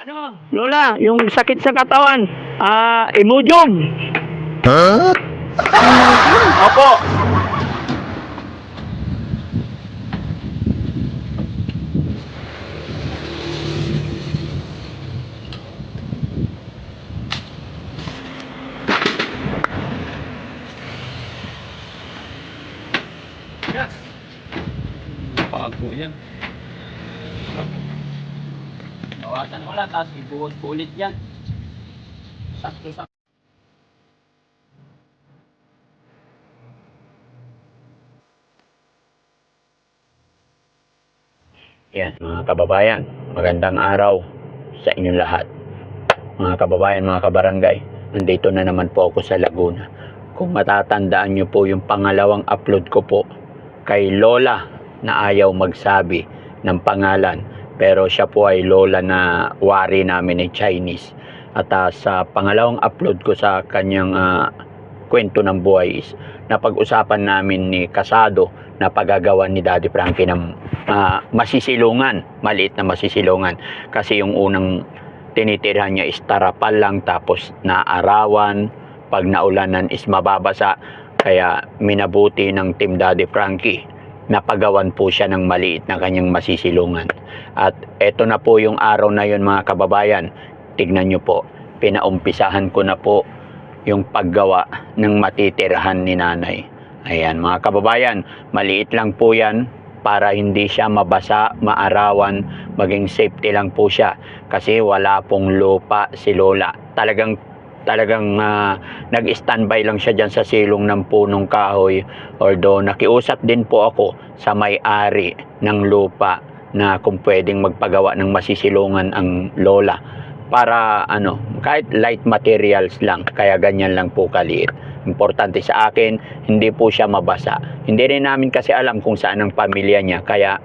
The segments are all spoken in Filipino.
Ano, Lola, yung sakit sa katawan, Imodium. Huh? Opo. Bago yan. Bawasan ko lang, tapos ibuhos ko ulit yan. Sakto. Yan, mga kababayan, magandang araw sa inyong lahat. Mga kababayan, mga kabarangay, nandito na naman po ako sa Laguna. Kung matatandaan nyo po yung pangalawang upload ko po kay Lola na ayaw magsabi ng pangalan. Pero siya po ay Lola na wari namin ay Chinese. At sa pangalawang upload ko sa kanyang kwento ng buhay is napag-usapan namin ni Kasado na paggagawa ni Daddy Frankie ng masisilungan, maliit na masisilungan. Kasi yung unang tinitirhan niya is tarapal lang, tapos naarawan, pag naulanan is mababasa. Kaya minabuti ng Team Daddy Frankie, napagawan po siya ng maliit na kanyang masisilungan. At eto na po yung araw na yun, mga kababayan. Tignan nyo po, pinaumpisahan ko na po yung paggawa ng matitirhan ni nanay. Ayan, mga kababayan, maliit lang po yan para hindi siya mabasa, maarawan, maging safety lang po siya. Kasi wala pong lupa si Lola. Talagang nag-standby lang siya dyan sa silong ng punong kahoy. Although nakiusap din po ako sa may-ari ng lupa na kung pwedeng magpagawa ng masisilungan ang Lola para kahit light materials lang, kaya ganyan lang po kaliit. Importante sa akin, hindi po siya mabasa. Hindi rin namin kasi alam kung saan ang pamilya niya, kaya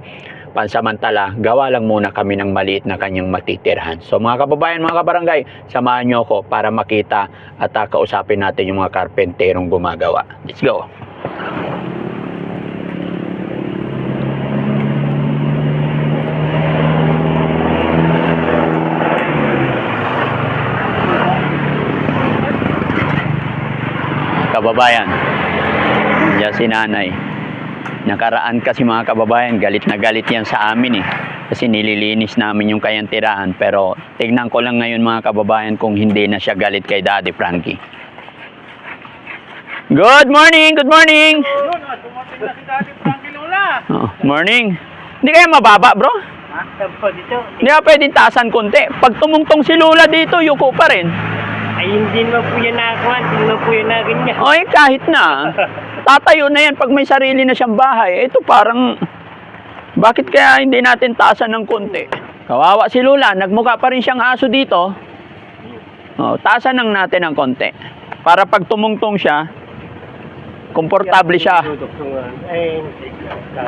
pansamantala, gawa lang muna kami ng maliit na kanyang matitirhan. So mga kababayan, mga kabarangay, samahan nyo ako para makita at kausapin natin yung mga karpenterong gumagawa. Let's go! Kababayan, diyan si nanay. Nakaraan kasi, mga kababayan, galit na galit yan sa amin kasi nililinis namin yung kayang tirahan. Pero tignan ko lang ngayon, mga kababayan, kung hindi na siya galit kay Daddy Frankie. Good morning! Good morning! Yun, dumating na si Daddy Frankie, Lola. Morning! Hindi kaya mababa, bro? Sabi dito. Hindi ka pwedeng taasan konti. Pag tumungtong si Lola dito, yuko pa rin. Ay, hindi naman po yan nakakuha. Hindi naman po yan naganyan. Oy, kahit na. Tatayo na yan pag may sarili na siyang bahay. Ito parang, bakit kaya hindi natin taasan ng konti? Kawawa si Lola, nagmukha pa rin siyang aso dito. Taasan lang natin ng konti. Para pag tumungtong siya, komportable siya.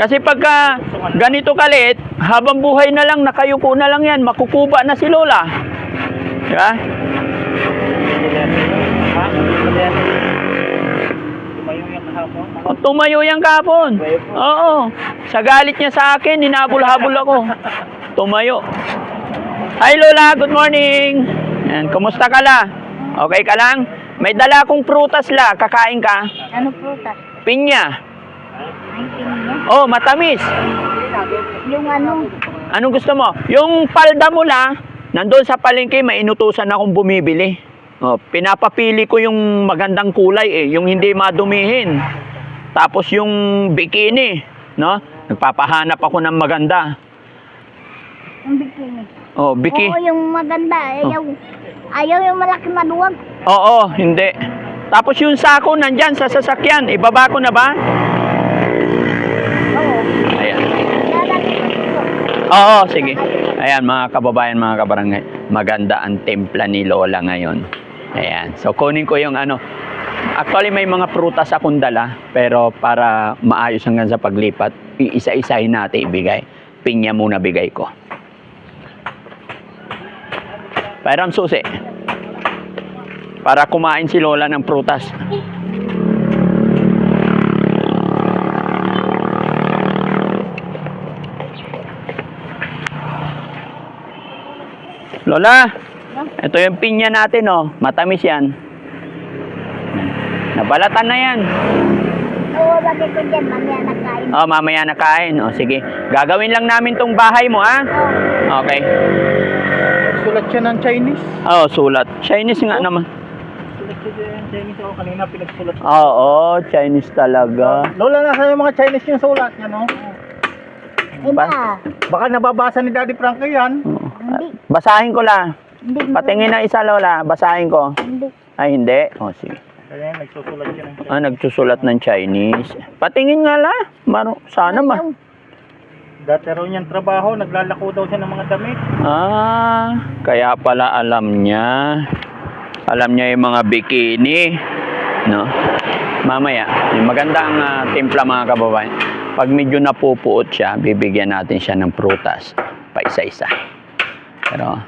Kasi pagka ganito kaliit, habang buhay na lang, nakayuko na lang yan, makukuba na si Lola. Diba? Tumayo yan kahapon. Oo. Sa galit niya sa akin, hinabol-habol ako. Tumayo. Hi Lola, good morning. Yan, kumusta ka la? Okay ka lang? May dala akong prutas la, kakain ka? Ano prutas? Pinya. Ay, pinya? Oh, matamis. Yung ano? Anong gusto mo? Yung palda mo la, nandun sa palengke, may inutusan akong bumibili. Pinapapili ko yung magandang kulay yung hindi madumihin. Tapos yung bikini, no? Nagpapahanap ako ng maganda. Yung bikini. Bikini. Oo, yung maganda. Ayaw yung malaki maluwag. Oo, hindi. Tapos yung sako nandyan sa sasakyan, ibaba ko na ba? Oo. Ayan. Lalagay ko dito. Oo, sige. Ayan, mga kababayan, mga kabarangay. Maganda ang templa ni Lola ngayon. Ayan. So, kunin ko yung Actually, may mga prutas akong dala. Pero para maayos hanggang sa paglipat, iisa-isahin natin ibigay. Pinya muna bigay ko. Pairam susi. Para kumain si Lola ng prutas. Lola, ito yung pinya natin, oh. Matamis yan. Nabalatan na yan. Oo, bakit ko dyan, mamaya nakain. Oh, mamaya na kain. Oh, sige. Gagawin lang namin tong bahay mo, ha? Oo. Okay. Sulat siya ng Chinese. Oh, sulat. Chinese nga naman. Sulat siya ng Chinese ako kanina pinagsulat. Oo, Chinese talaga. Lola, nasa yung mga Chinese yung sulat niya, no? Iba. Baka nababasa ni Daddy Frankie yan. Oo. Hindi. Basahin ko lang. Hindi. Patingin na isa, Lola. Basahin ko. Hindi. Ay, hindi. Oh, sige. Kaya nagsusulat siya ng Chinese. Ah, nagsusulat ng Chinese. Patingin nga la. Sana ma. Ayaw. Dati raw niyang trabaho, naglalako daw siya ng mga damit. Ah, kaya pala alam niya. Alam niya yung mga bikini. No? Mamaya, yung magandang timpla mga kababayan. Pag medyo napupuot siya, bibigyan natin siya ng prutas. Pa isa-isa. Pero,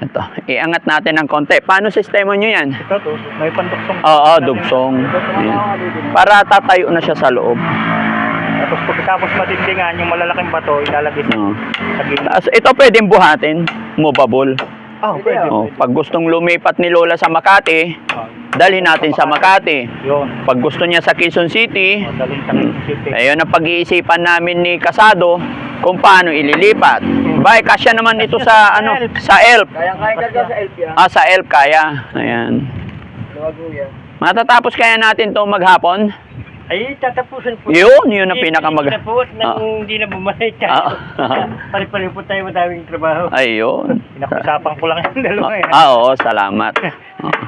ito. Iangat natin ng konti. Paano sistema nyo yan? Ito to, may panduksong. Oo, dugsong. Ayan. Para tatayo na siya sa loob. Tapos pagkatapos matindingan, yung malalaking bato, ilalagay sa No. gilid. Tapos ito pwedeng buhatin. Movable. Ah, pwede. Oh, pag gustong lumipat ni Lola sa Makati, dalhin natin sa Makati. Yun. Pag gusto niya sa Quezon City, Dalhin sa Quezon City. ayun ang pag-iisipan namin ni Casado kung paano ililipat. Bay, kasya naman ito sa ano, sa ELP. Kaya sa LP yan. Ah, sa ELP kaya. Ayan. Luwago yan. Matatapos kaya natin 'to maghapon? Ay, tatapusin po. Yun ang pinakamag. Hindi na bumalik. Pari-pari po tayo madaming trabaho. Ayun. Pinakusapan ko lang yung dalawa yan. Oo, salamat. Oo.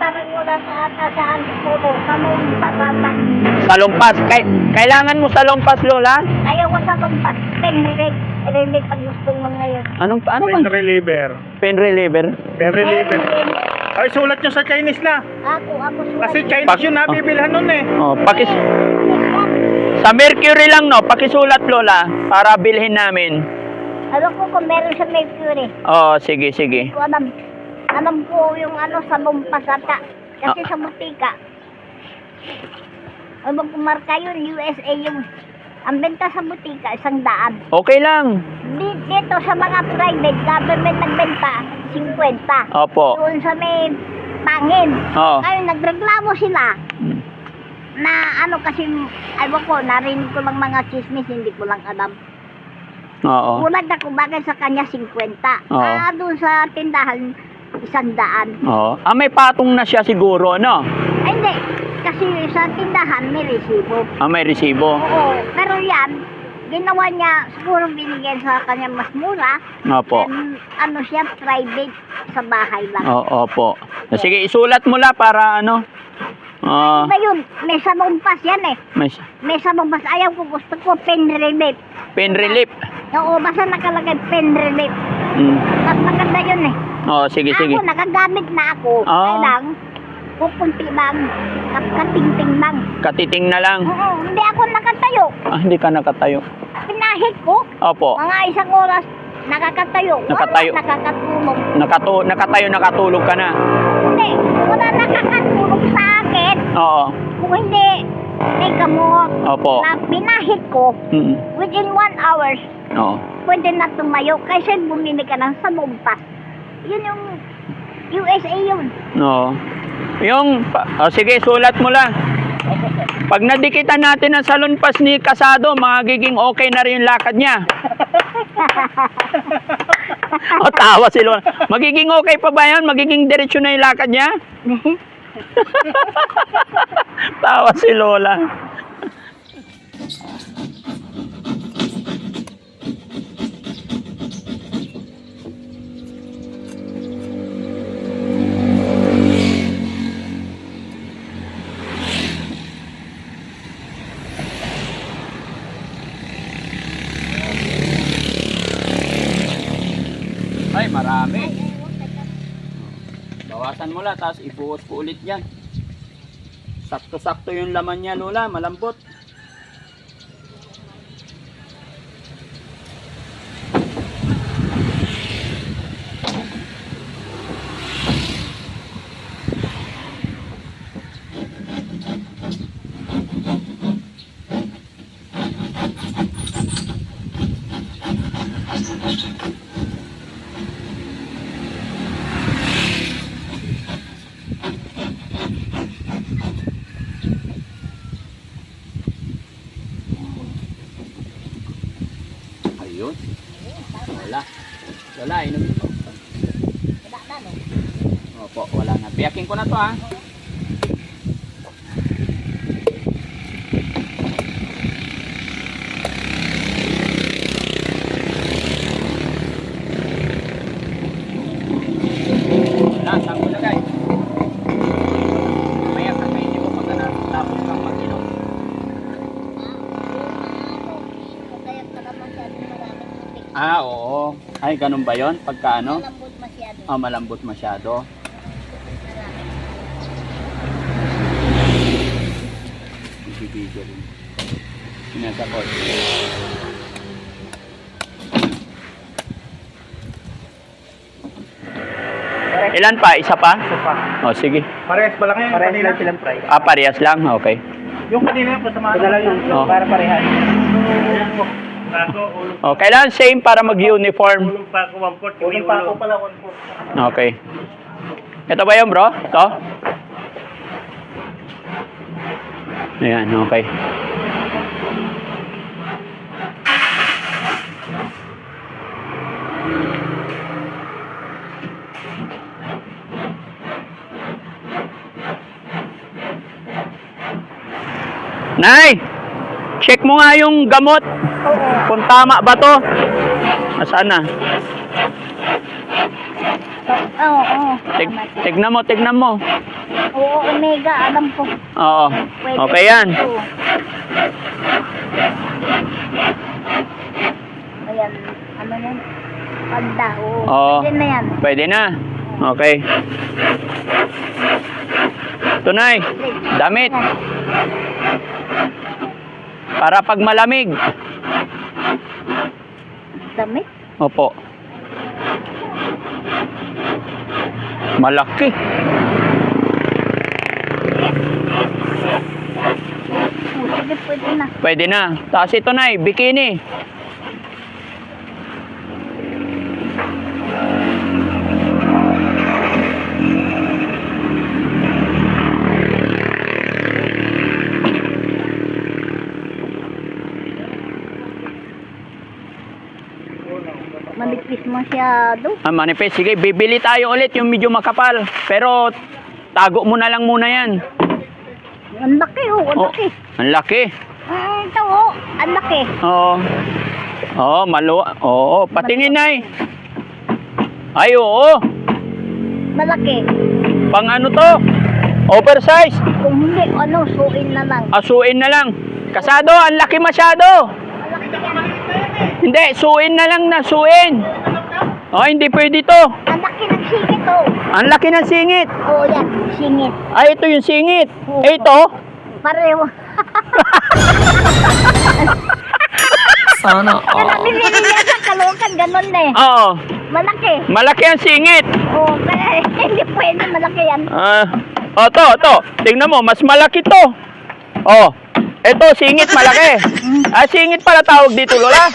Parang wala sa atasaan puno. Kamong patatas. Salumpas. Kailangan mo salumpas, Lola? Ayaw ko sa kumpas. Penrek. Penrek pag gusto mo ngayon. Ano Pen man? reliever. Pen reliever. Pen reliever. Ay, sulat nyo sa Chinese na. Ako sulat. Kasi Chinese yun nabibilhan nun eh. Oh, sa Mercury lang, no? Pakisulat, Lola, para bilhin namin. Alam ko kung meron sa Mercury. Oh, sige, sige. Ko alam ko yung ano sa lumpas ata. Kasi sa butika. Alam ko marka yun, USA yung. Ang benta sa butika, 100. Okay lang. Dito sa mga private, government nagbenta, 50. Opo. Doon sa may pangin. Oo. Ngayon, nagreklamo sila na ano kasi, ayaw ko, narinig ko lang mga chismis, hindi ko lang alam. Oo. Ulag ako bagay sa kanya 50. Oo. Doon sa tindahan, 100. Oo. Ah, may patong na siya siguro, no? Ay, hindi. Kasi sa tindahan, may resibo. Ah, may resibo. Oo. Pero yan, ginawa niya, siguro binigyan sa kanya mas mura. Opo. And, ano siya, private sa bahay lang. Oo, opo. Sige, isulat mo la para ano. Ah, Iba yun, may salumpas yan eh. may May salumpas, ayaw ko, gusto ko pen relief. pen relief. Oo, basta nakalagay pen relief. Mm. Mas maganda yun eh. Oh, sige, sige. Ako, nagagamit na ako. Ah. Kailang, pupunti lang, katingting lang. Katiting na lang. Oo, hindi ako nakatayo. Ah, hindi ka nakatayo. pinahit ko, Opo. mga isang oras, nakakatayo. Nakatayo. Wala nakakatulog. Nakatayo, nakatulog ka na. Hindi, wala nakakatulog sa akin. Oo. Kung hindi, may gamot Opo. na pinahit ko, Mm. within 1 hour, Oo. pwede na tumayo. Kasi bumili ka ng salumpas. Yun yung USA yun. Oo. Sige, sulat mo lang. Pag nadikitan natin ang salonpas ni Casado, magiging okay na rin yung lakad niya. O, tawa si Lola. Magiging okay pa ba yan? Magiging diretsyo na yung lakad niya? Tawa si Lola. Ay, marami. Bawasan mo lang, tapos ibuhos ko ulit yan. Sakto-sakto yung laman niya, Lola. Malambot. Ayun. Wala. Wala, inumin mo. Wala na, no? Opo, wala na. Piyakin ko na to, ha. Wala, saan ko lagay? Maya ka kayo mo pagka natapos kang mag-inom. Kaya ka naman masyadong maraming tubig. Ah, oo. Ay, ganun ba yun? Pagka ano? Malambot masyado. Ah, malambot masyado. Ibibigyo rin. Sinasa ko. Ilan pa? Isa pa? Isa pa. O, sige. Parehas ba lang yan? Parehas lang silang fry. Parehas lang? Okay. Yung kanina yung kasama. Ito lang yung Oh. para parehas. Ako, ulong O, kailangan same para mag-uniform. pa ako 1/4. Ulong pa ako pala 1/4. Okay. Ito ba yun, bro? Ito? Ayan, okay. Nay! Check mo nga yung gamot. Kung tama ba to. Nasaan na? Oo. Tignan mo. Oo, Omega, alam ko. Oo. Pwede Okay yan. ito. Ayan, ano yan? Pagda, oo. Oo. Pwede na yan. Pwede na. Okay. Tunay. Damit. Para pag malamig. Damit? Opo. Malaki. Sige, pwede na. Pwede na. Tapos ito na bikini. Manipis masyado. Manifest. Sige, bibili tayo ulit yung medyo makapal. Pero tago mo na lang muna yan. Ang laki, oh. Ang Oh, laki. ang laki. Ito, oh. Ang laki. Oo. Oo, Oo, patingin na Ay, oo. Malaki. Pang ano to? Oversize. Kung hindi, ano, suin na lang. Asuin na lang. Kasado, ang laki masyado. Malaki yan. Hindi, suin na lang na, suin. Oh, hindi pwede to. Ang laki ng singit, oh. Ang laki ng singit. Oo, yan. Singit. Ay, ito yung singit. Oo. Ito. Pareho. Ano? Kaya binili niya sa Caloocan, ganun eh. Oo. Malaki. Malaki ang singit. Oo, kaya hindi pwede malaki yan. To. Tingnan mo, mas malaki to. Oh. Ito, singit malaki. Singit pala tawag dito, Lola.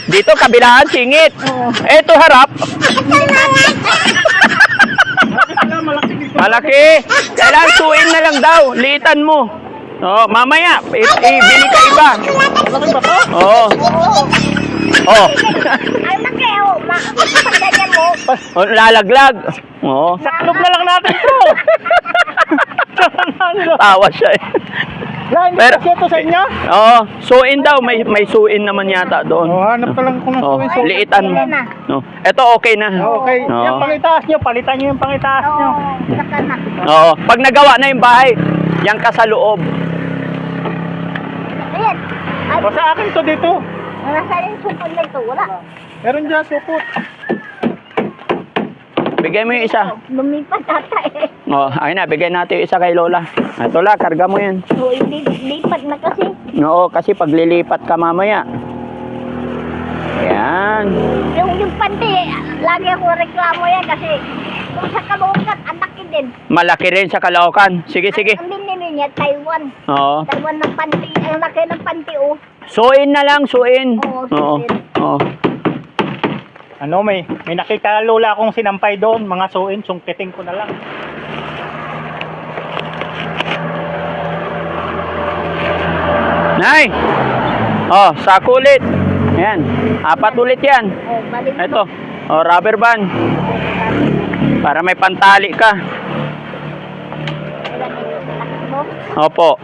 Dito, kabilaan, singit. Ito, harap. Malaki. Kailangan suin na lang daw. Liitan mo. Oh, mamaya, bili ka iba. Oo. Oh. Ang laki, oh. Pag ganyan mo. Oh, lalaglag. Oo. Saklob na lang natin to. Tawa siya eh. Lang, Pero- kasi ito sa inyo? Oo, suin daw. May suin naman yata doon. Oh, hanap ka lang kung Oh, nasuwi. liitan mo. No. Ito okay na. Okay, Oo. yung pangitaas nyo, palitan nyo yung pangitaas nyo. Oo, saka na. Oo. Pag nagawa na yung bahay, yan ka sa loob. Ayan. Ay, O sa akin to dito. nasa rin supon na ito. Wala. Meron dyan supot. Bigay mo yung isa. Lumipat ata eh. Oh, ayun na, bigay natin yung isa kay Lola. Ito la, karga mo yan. So, lipat na kasi. Oo, kasi paglilipat ka mamaya. Ayan. Yung panty, lagi ako reklamo yan kasi kung sa Caloocan, ang laki din. Malaki rin sa Caloocan. Sige, sige. Ang binili niya, Taiwan. Oo. Taiwan ng panty. Ang laki ng panty, oh. Suin na lang, suin. Oo, Oo. suin. Oo. Ano, may nakita lola akong sinampay doon. Mga suin, sungkiting ko na lang. Nay! Oh, sako ulit. Ayan. 4 ulit yan. Oh, balik mo. Ito. Oh, rubber band. Para may pantali ka. Opo.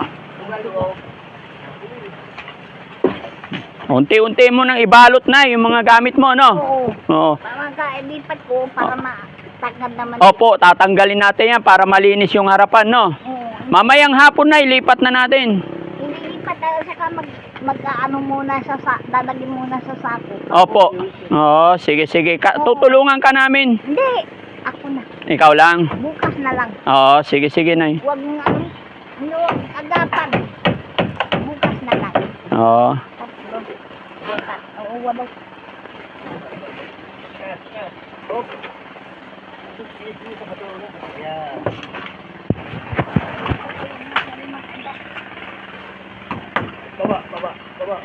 Unti-unti mo nang ibalot na yung mga gamit mo, no? Oo. Oo. Para lipat ko para matagad naman. Opo, tatanggalin natin yan para malinis yung harapan, no? Oo. Mamayang hapon na, ilipat na natin. Ililipat tayo saka mag-ano muna dadagin muna sa sako. Opo. Oo, sige. Tutulungan ka namin. Hindi. Ako na. Ikaw lang. Bukas na lang. Oo, sige, Nay. Huwag ng yung agapan. Bukas na lang. Oo. Tatlo. Apat. Oo, wala.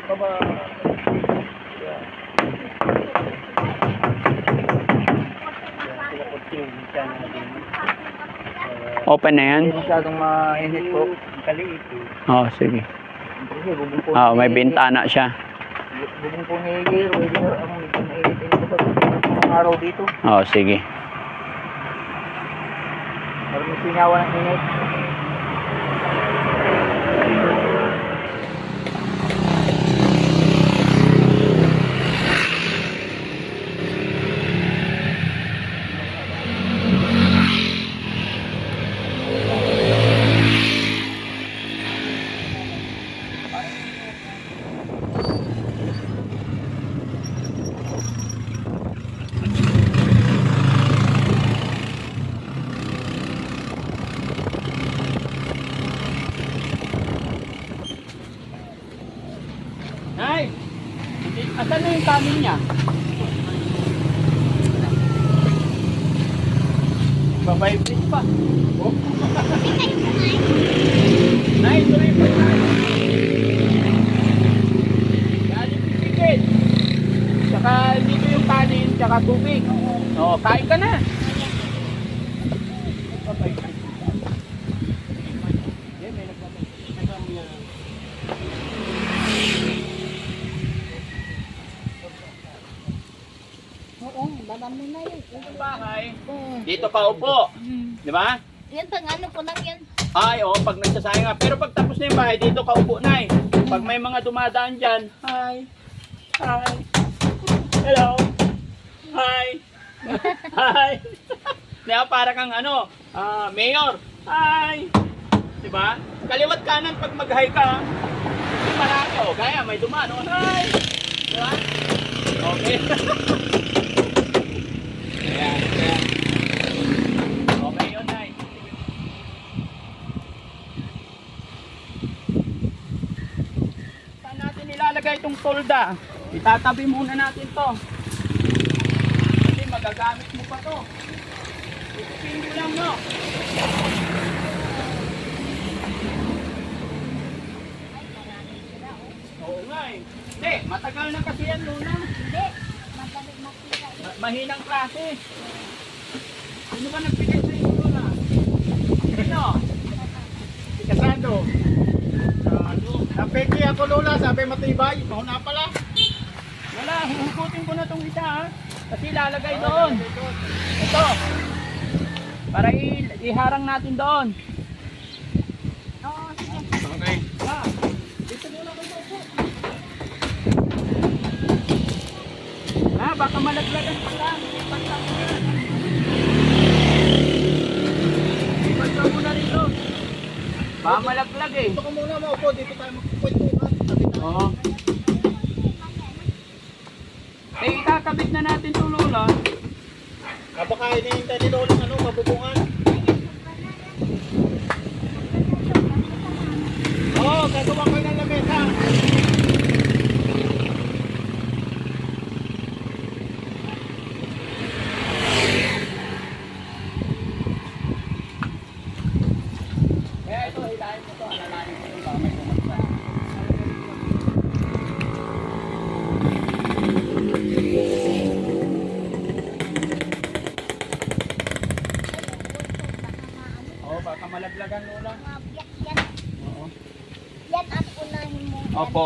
Baba. Open na yan? Masyadong mainit po. Kaliit. Oo, sige. Kasi bubong po Oo, may bintana siya. Bubong po ni Gero. Ang mainit-init po ang araw dito. Oo, sige. Maraming singawa ng init. Nay! Asan na yung kanin niya? Babibrate pa. Oh. Nay, tuloy pa na. Galing pipigit. Tsaka dito yung kanin, tsaka tubig. Oo, kain ka na. Oo, dadami na yun. Yung bahay, dito ka upo. Di ba? Yan, pag ano ko lang yan. Ay, oo, pag nagsasayang nga. Pero pag tapos na yung bahay, dito ka upo na eh. Pag may mga dumadaan dyan, hi, hi, hello, hi, hi. Diba, para kang ano, mayor, hi. Diba? Kaliwat kanan pag mag-hi ka. Hindi marami, oh, gaya, may dumaan, oh, hi. Diba? Okay. Ayan. Okay yun, Nay. Saan natin ilalagay itong tolda? Itatabi muna natin to. Kasi magagamit mo pa to. Itusin mo lang, no? Oo nga eh. Hindi, matagal na kasi yan, Luna. Hindi. Madali makita. Mahinang klase. Sino ba nagbigay sa inyo, Luna? Sino? Si Casado. Napeki ako lola, sabi matibay. Mahuna pala. Wala, huhugutin ko na tong isa ha. Kasi lalagay doon. Ito. Para iharang natin doon. Oo, sige. Okay. Ha? Dito muna kayo po. Ha, baka malaglagan pa lang. Ipat lang mo yan. Ipat lang mo na rito. Baka malaglag eh. Dito ko muna maupo, dito tayo magkukwentuhan. Oo. Eh, itakabit na natin ito, Lola. Baka hinihintay ni Lola ano, mabubungan. Oo, gagawa ko ng lamesa. Kaya ito, hilahin mo ito. Alalahin mo ito. Baka may bumagsak. Oo, baka malaglagan, Lola. Yan. Oo. Yan at unahin mo. Opo.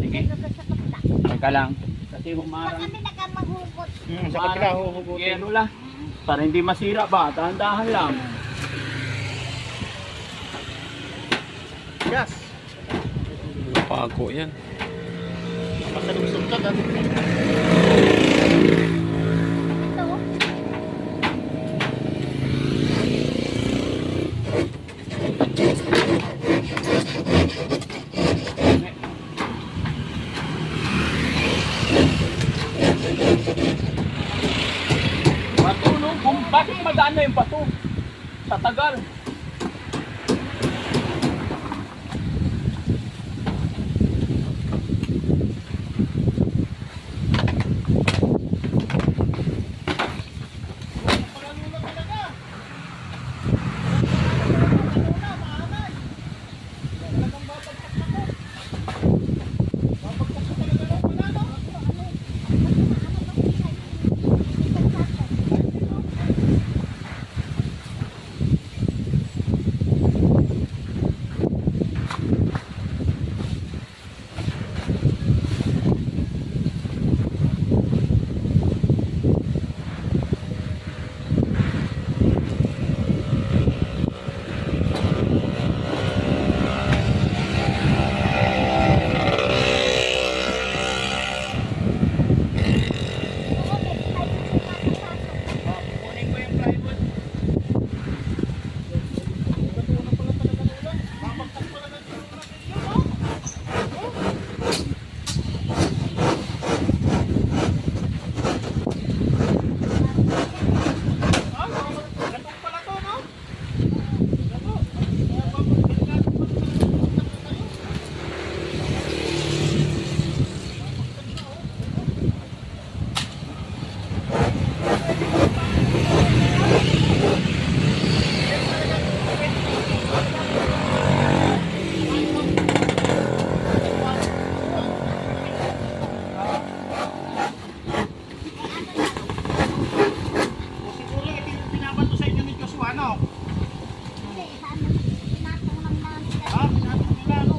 Sige. Ito sa kapila. Teka lang. Kasi Pag humarang. kami nakamaghugot. Sa kabila, huhugutin. Sige, Lola. Para hindi masira ba? Dahan-dahan lang. Yes. Pago yan. Masalusog ka dati. Ito. Bato, no? Bakit magano yung bato? Sa tagal. Kunin ko yung plywood. Siguro ito yung binabato sa inyo ni Joshua, no? Hindi, sana pinatong lang namin. Ha? Binabato nila, no?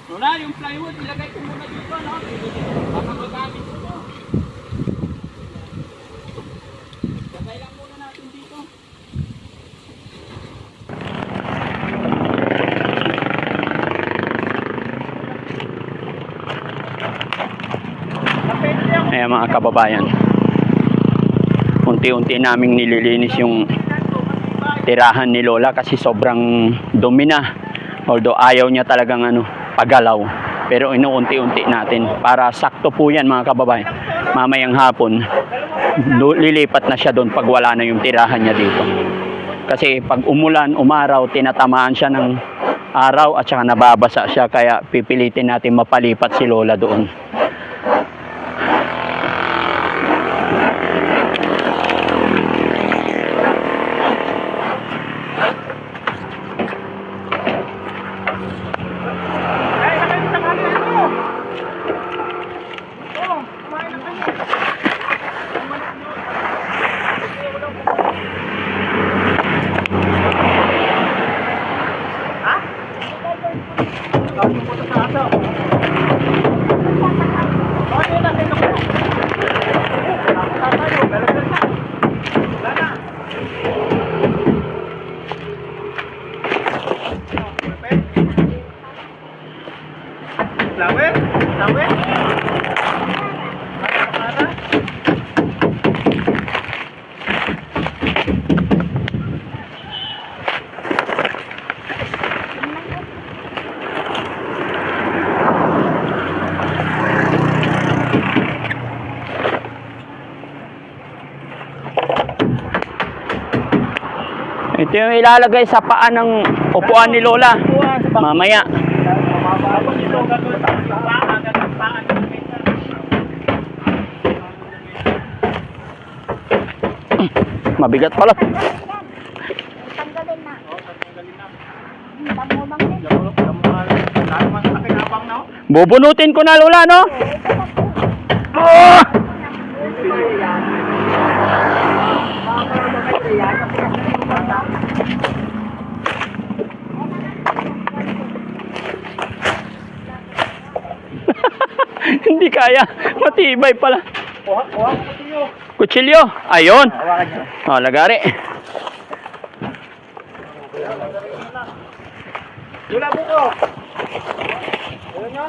Lola, yung plywood, ilagay ko muna dito, no? Baka magamit ko to. Lagay lang muna natin dito. mga kababayan. Unti-unti naming nililinis yung tirahan ni Lola kasi sobrang dumi na. Although ayaw niya talagang pagalaw. Pero inuunti-unti natin para sakto po yan mga kababayan. Mamayang hapon, lilipat na siya doon pag wala na yung tirahan niya dito. Kasi pag umulan, umaraw, tinatamaan siya ng araw at saka nababasa siya. Kaya pipilitin natin mapalipat si Lola doon. Ito yung ilalagay sa paa ng upuan ni Lola. Mamaya. Tapos ito gagawin sa paan at ang paan ng mesa. Mabigat pala. Tanggalin na. Tanggalin na. Tamubang din. Lalo man sa kinabang na. Bubunutin ko na Lola, no? Oh! Hindi kaya. Matibay pala. Kuha ko tiyo. Kutsilyo. Ayun. Hawakan niyo. Oh, lagari. Wala po ko. Wala niyo?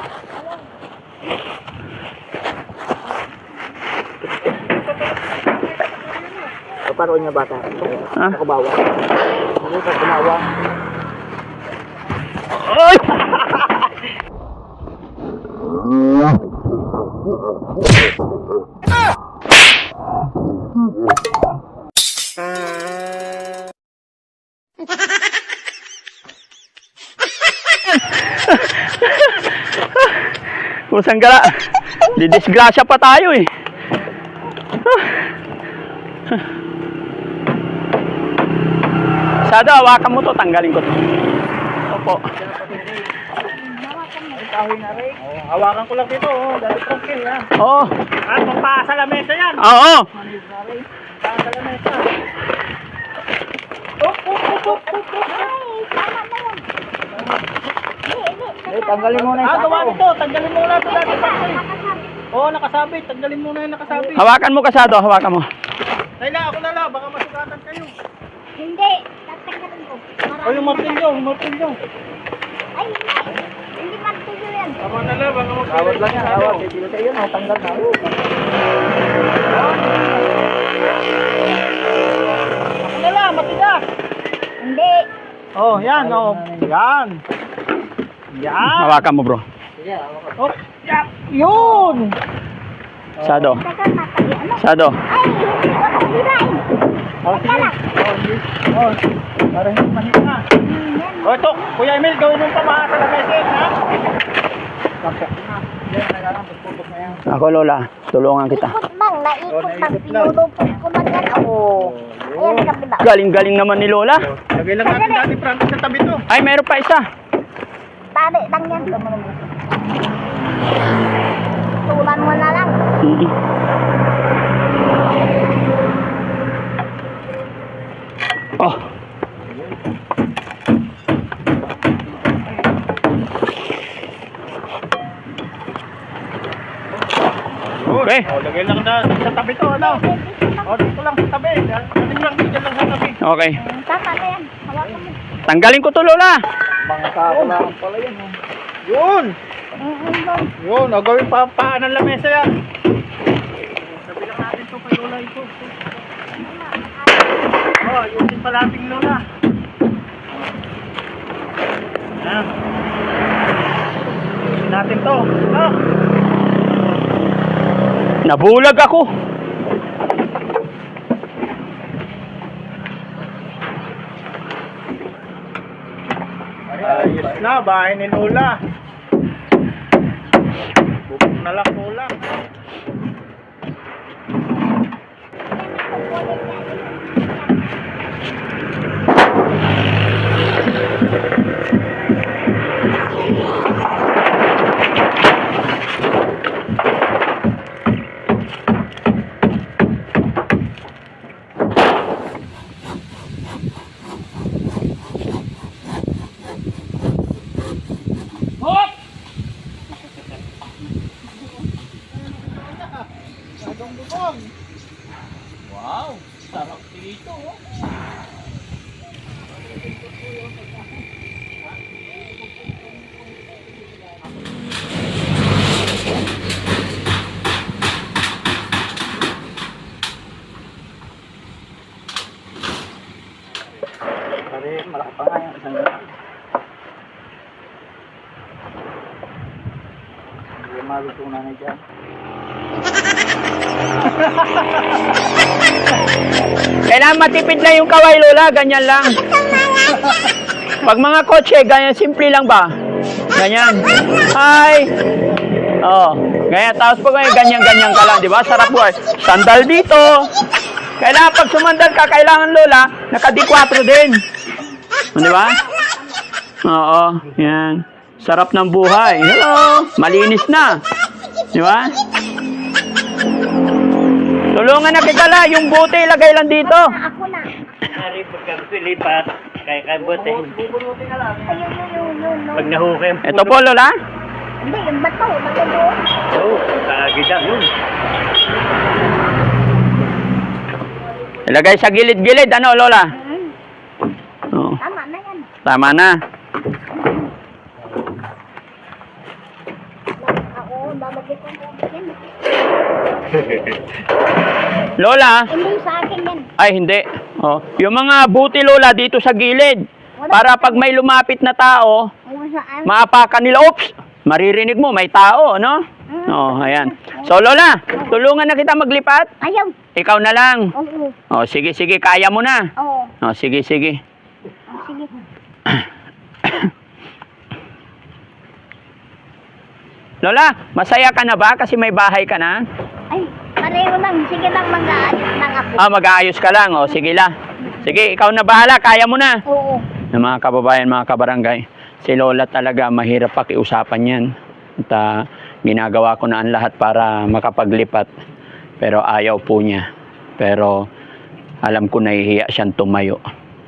Paano niya bata? Ha? Ako bawa. Ako sa binawa. Ay! Kusang gala. Didisgrasya pa tayo eh. Sado, hawakan mo to, tanggalin ko to. Opo. Kahoy na rin. Oh, hawakan ko lang dito. Oh, dati trongkin yan. Oo. Ah, pampasa la mesa yan. Oo. Pampasa la mesa. Tanggalin mo na Ah, gawa nito. Tanggalin mo na ito dati trongkin. Oo, nakasabit. Tanggalin mo na yung nakasabit. Hawakan mo, Kasado, hawakan mo. Kayla, ako na lang. Baka masugatan kayo. Hindi. Tatanggalin ko. O, yung martilyo. Yung martilyo. Ay, hindi. Hindi martilyo yan. Tama na lang. Baka magkawad lang yan. Awad. Dito kayo. Tanggal na. Ako na lang. Matigas. Hindi. Oh, yan. Oh. Yan. Yan. Hawakan mo, bro. Oh, yan. Yun. Sado. Teka, matali. Ano? Sado. Ay, hindi ko nakilay. Oh, sige. Oh, para hindi manhit na. Oh, ito. Kuya Emil, gawin mo pamaha sa lamesin, ha? Ako, Lola. Tulungan kita. Ikot bang, naikot bang, pinulupot ko man yan. Oo. Ayan, kabila. Galing-galing naman ni Lola. Lagay lang natin dati Francis sa tabi to. Ay, meron pa isa. Tari lang yan. Tulan mo na lang. Oh. Okay. Oh, lagay lang na sa tabi to, ano? Oh, dito lang sa tabi. Dito lang, dito lang sa tabi. Okay. Tama na yan. Hawakan mo. Tanggalin ko to, Lola. Mga kakulangan pala yan. Oh. Yun! Yun, gawin pa paan ng lamesa yan. ito kay Lola ito. Oh, ayusin pala ating Lola. Ayan. Ayusin natin to. Oh. Nabulag ako. Ayos na, bahay ni Lola. Bubuk na lang Lola. Hop! Wow, sarap dito. Oh. Pare, malaki pa nga yung isang gano'n. Hindi malutunan na dyan. Kailangan matipid lang yung kaway, Lola. Ganyan lang. Pag mga kotse, ganyan. Simple lang ba? Ganyan. Hi! Oh, ganyan. Tapos pag ganyan-ganyan ka lang, di ba? Sarap buhay. Sandal dito. Kailangan pag sumandal ka, kailangan, Lola, naka-D4 din. Di ba? Oo, yan. Sarap ng buhay. Hello! Malinis na. Di ba? Tulungan na kita la, yung bote ilagay lang dito. Ako na. Pare, pagkakasilipat, kaya bote. Ayun, yun. Pag nahukay ang Ito po, Lola. Hindi, yung bato. Bato. Oo, kagida yun. Ilagay sa gilid-gilid, ano, Lola? Oo. Tama na yan. Tama na. Ako, lalagay ko yan. Lola, Hindi sa akin yan. ay hindi. Oh, yung mga buti, Lola, dito sa gilid. Para pag may lumapit na tao, Kung saan. maapakan nila, oops, maririnig mo, may tao, no? Oh, ayan. So, Lola, tulungan na kita maglipat. Ayaw. Ikaw na lang. Oo. Oh, sige, sige, kaya mo na. Oo. Oh, sige, sige. Sige. Lola, masaya ka na ba kasi may bahay ka na? Ay, pareho lang. Sige lang, mag-aayos lang ako. Ah, mag-aayos ka lang. Oh, sige la. Sige, ikaw na bahala, kaya mo na. Oo. Ng mga kababayan, mga kabarangay, si Lola talaga mahirap pakiusapan yan. At ginagawa ko na ang lahat para makapaglipat. Pero ayaw po niya. Pero alam ko nahihiya siyang tumayo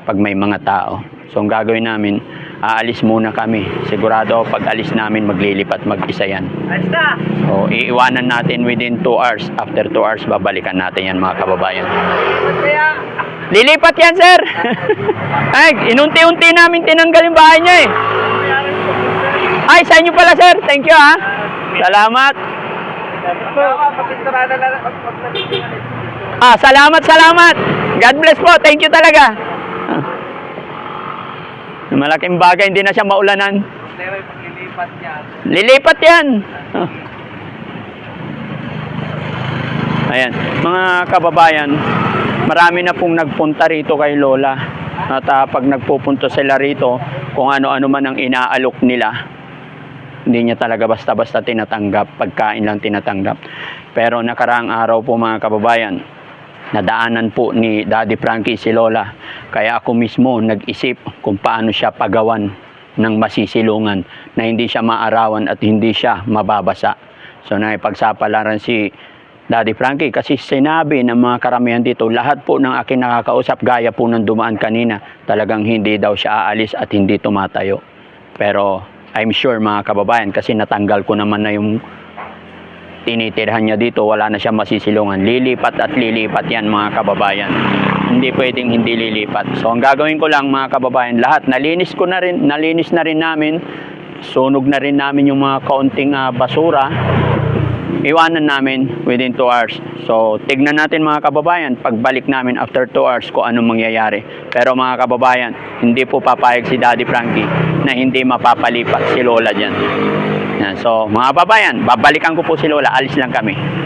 pag may mga tao. So ang gagawin namin, aalis muna kami. Sigurado pag alis namin maglilipat mag-isa yan. Ayos na! So iiwanan natin within 2 hours. After 2 hours, babalikan natin yan mga kababayan. Lilipat yan, sir! Ay, inunti-unti namin tinanggal yung bahay niya eh. Ay, sa inyo pala, sir. Thank you, ha. Salamat. Ah, salamat, salamat. God bless po. Thank you talaga. Ah. Malaking bagay, hindi na siya maulanan. Lilipat yan. Ah. Ayan, mga kababayan, marami na pong nagpunta rito kay Lola. At pag nagpupunta sila rito, kung ano-ano man ang inaalok nila, hindi niya talaga basta-basta tinatanggap, pagkain lang tinatanggap. Pero nakaraang araw po mga kababayan, nadaanan po ni Daddy Frankie si Lola. Kaya ako mismo nag-isip kung paano siya pagawan ng masisilungan na hindi siya maarawan at hindi siya mababasa. So nakipagsapalaran si Daddy Frankie kasi sinabi ng mga karamihan dito, lahat po ng aking nakakausap, gaya po ng dumaan kanina, talagang hindi daw siya aalis at hindi tumatayo. Pero I'm sure mga kababayan, kasi natanggal ko naman na yung tinitirhan niya dito, wala na siya masisilungan. Lilipat at lilipat yan mga kababayan. Hindi pwedeng hindi lilipat. So ang gagawin ko lang mga kababayan, lahat nalinis na rin namin. Sunog na rin namin yung mga kaunting basura. iwanan namin within 2 hours. So, tignan natin mga kababayan, pagbalik namin after 2 hours kung anong mangyayari. Pero mga kababayan, hindi po papayag si Daddy Frankie na hindi mapapalipat si Lola dyan. Yan. So, mga kababayan, babalikan ko po si Lola. Alis lang kami.